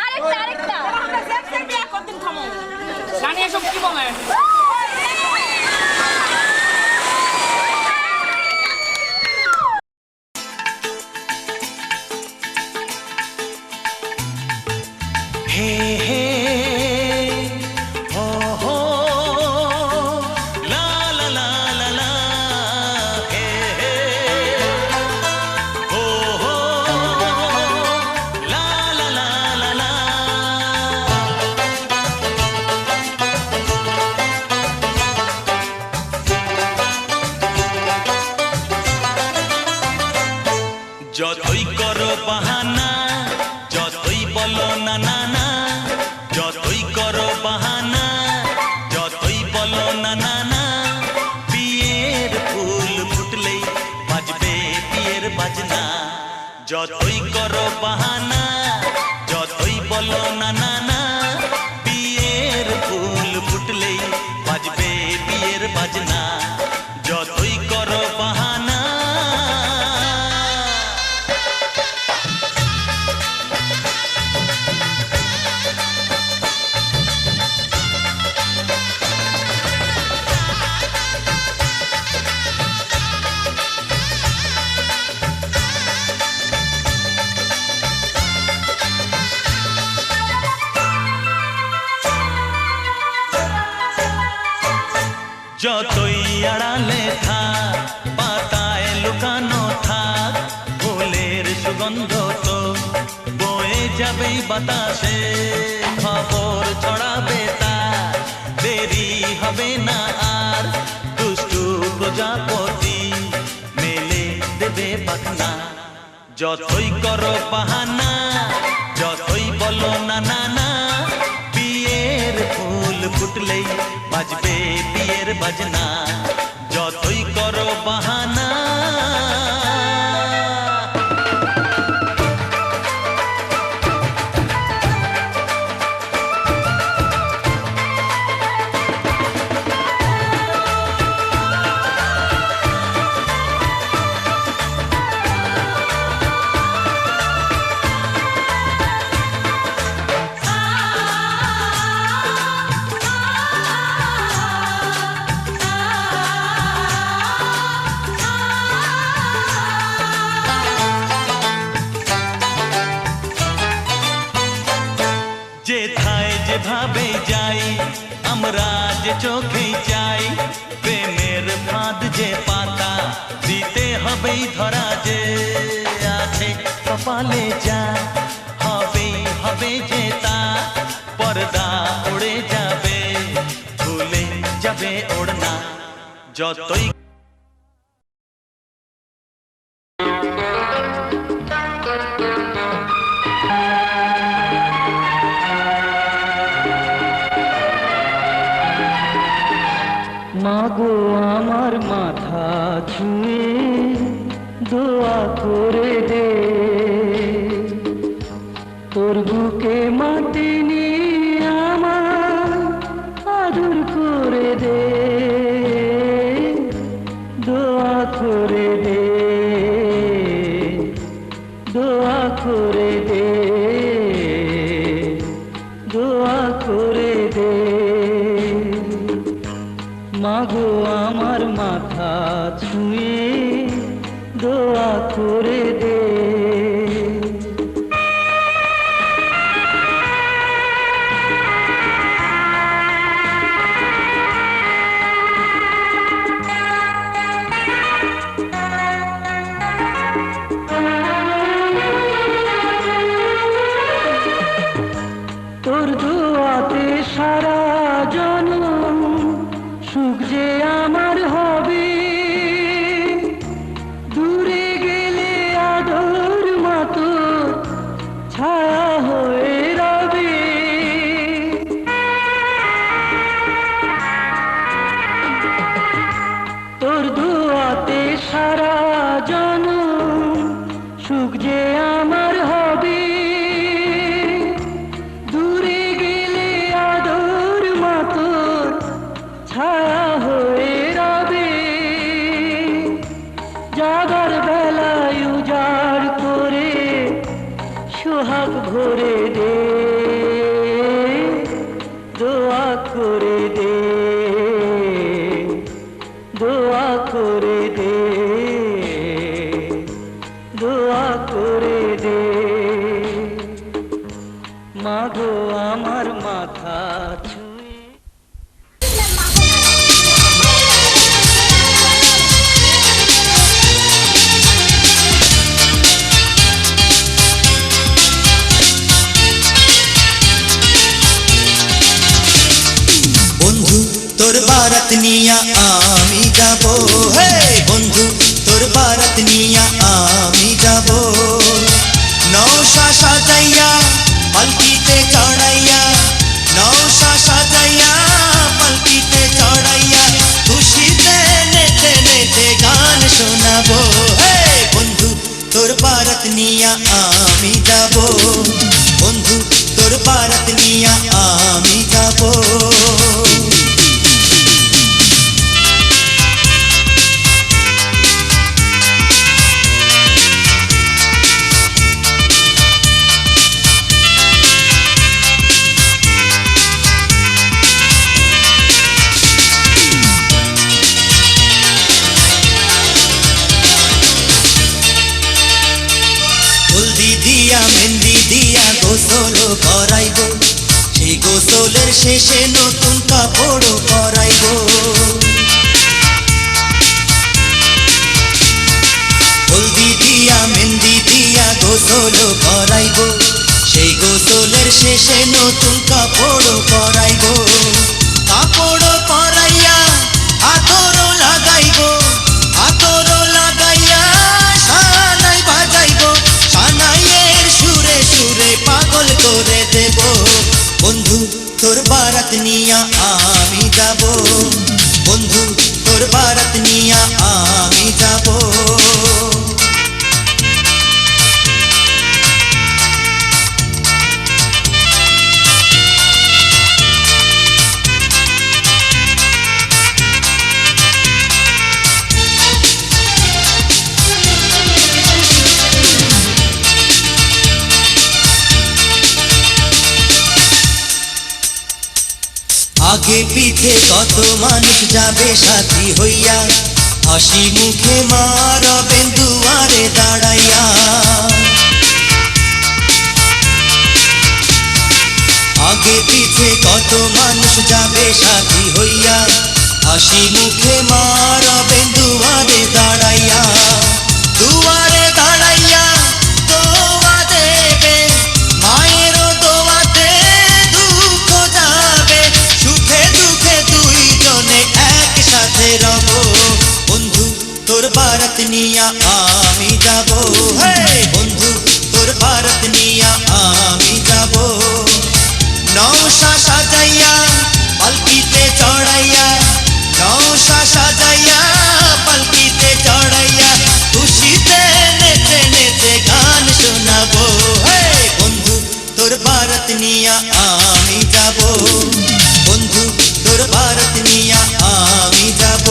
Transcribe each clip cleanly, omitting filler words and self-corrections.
আরেকটা আরেকটা আমরা সেফ বিয়া করতেন থামো জানি এসব কি বলেন হে হে হো হো লা লা লা লা লা হে হে হো হো লা লা লা লা লা যতই করো বাহানা যতই বলো না না না যতই করো বাহানা যতই বলো না না না বিয়ের ফুল ফুটলেই বাজবে বিয়ের বাজনা যতই করো বাহানা যতই বলো না না না বিয়ের ফুল ফুটলেই বাজবে বিয়ের বাজনা যতই করো বাহানা যতই আড়ালে থাক পাতায় লুকানো থাক ফুলের সুগন্ধ তো বয়ে যাবেই বাতাসে খবর ছড়াবে তার দেরি হবে না আর দুষ্টু প্রজাপতি মেলে দেবে পাখনা যতই করো বাহানা যতই বলো না না না বিয়ের ফুল ফুটলেই বাজবে বিয়ের বাজনা যতই করো বাহানা যেথায় যেভাবে যাই আমরা যে চোখেই চাই প্রেমের ফাঁদ যে পাতা দিতে হবেই ধরা যে আছে কপালে যা হবেই হবে যে তা পর্দা উড়ে যাবে ভুলে যাবে ওড়না যতই মাগো আমার মাথা ছুঁয়ে দোয়া করে দে তোর বুকে মাটি নিয়ে আমার আদর করে দে দোয়া করে দে দোয়া করে দে দোয়া করে দে মাগো আমার মাথা ছুঁয়ে দোয়া করে দে ভাগ ভরে দে, দোয়া করে দে, দোয়া করে দে, দোয়া করে দে। মাগো আমার মাথা ছুঁয়ে বন্ধু তোর বারাত নিয়া আমি যাব, হে বন্ধু তোর বারাত নিয়া আমি যাব। নৌশা সাজাইয়া পালকিতে চড়াইয়া, নৌশা সাজাইয়া পালকিতে চড়াইয়া, খুশিতে নেচে নেচে গান শোনাবো। হে বন্ধু তোর বারাত নিয়া আমি যাব, বন্ধু তোর বারাত নিয়া আমি যাব। হলদি দিয়া মেহেন্দি দিয়া গোসল করাইব, সেই গোসলের শেষে নতুন কাপড় পরাইব। হলদি দিয়া মেহেন্দি দিয়া গোসল করাইব, সেই গোসলের শেষে নতুন কাপড় পরাইব। কাপড় পরাইয়া আতর লাগাইব, আতর লাগাইয়া সানাই বাজাইব, সানাইয়ের সুরে সুরে পাগল করে দেব। বন্ধু তোর বারাত নিয়া আমি যাব, বন্ধু তোর বারাত নিয়া আমি যাব। আগে পিছে কত মানুষ যাবে সাথী হইয়া, হাসি মুখে মা রবেন দুয়ারে দাঁড়াইয়া। আগে পিছে কত মানুষ যাবে সাথী হইয়া, হাসি মুখে মা রবেন দুয়ারে দাঁড়াইয়া। দুয়ারে দাঁড়াইয়া দোয়া দেবে, মায়ের দোয়াতে দুঃখ যাবে, সুখে দুঃখে দুইজনে একসাথে রব। বন্ধু তোর বারাত নিয়া আমি যাব, হে বন্ধু তোর বারাত নিয়া আমি যাব। নৌশা সাজাইয়া পালকিতে চড়াইয়া, নৌশা সাজাইয়া পালকিতে চড়াইয়া, খুশিতে নেচে নেচে গান শোনাবো। হে বন্ধু তোর বারাত নিয়া আমি যাব, বন্ধু তোর বারাত নিয়া আমি যাব।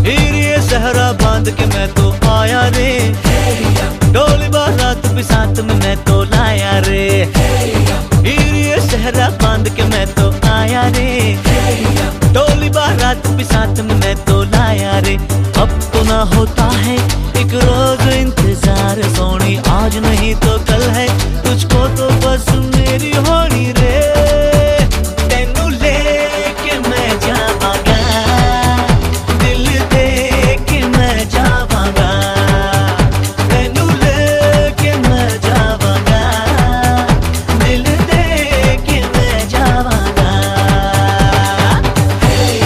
हीरे सहरा बांध के मैं तो आया रे, डोली बारात भी साथ में मैं तो लाया रे। हीरे सहरा बांध के मैं तो आया रे, डोली बारात भी साथ में मैं तो लाया रे। अब तो ना होता है एक रोज इंतजार सोनी, आज नहीं तो कल है तुझको तो बस मेरी होनी रे। तेनू लेके मैं जावांगा, दिल दे के मैं जावांगा, तेनू लेके मैं जावांगा, दिल दे के मैं जावांगा। Hey,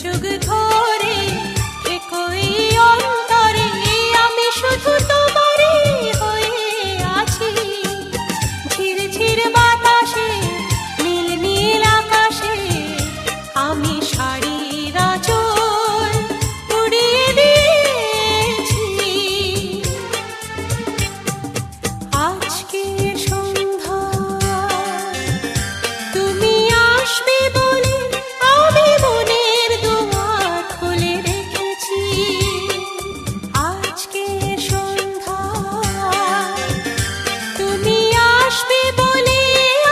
যুগ ধরে একই অন্তরে আমি শুধু তোমারই হয়ে আছি। ঝিরঝির বাতাসে নীল নীল আকাশে আমি শাড়ির আঁচল উড়িয়ে দিয়েছি। আজকে সন্ধ্যা তুমি আসবে বলে আমি মনের দুয়ার খুলে রেখেছি। আজকে সন্ধ্যা তুমি আসবে বলে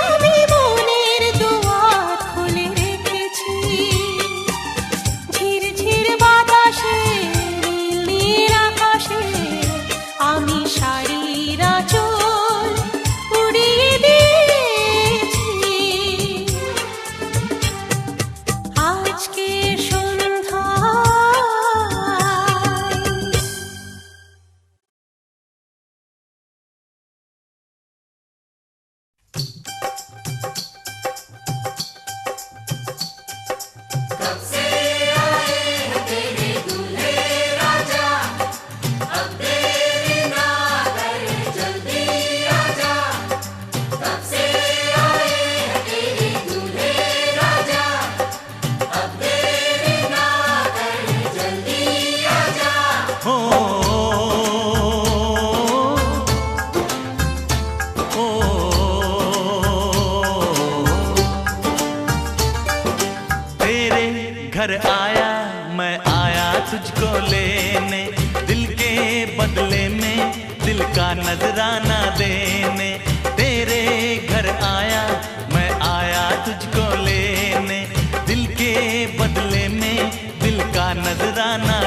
আমি মনের দুয়ার খুলে রেখেছি। ঝিরঝির বাতাসে নীল নীল আকাশে আমি শাড়ির আঁচল উড়িয়ে দিয়েছি। আজকে সন্ধ্যায় हो ओ तेरे घर आया मैं आया तुझको लेने, दिल के बदले में दिल का नजराना देने। तेरे घर आया मैं आया तुझको लेने, दिल के बदले में दिल का नजराना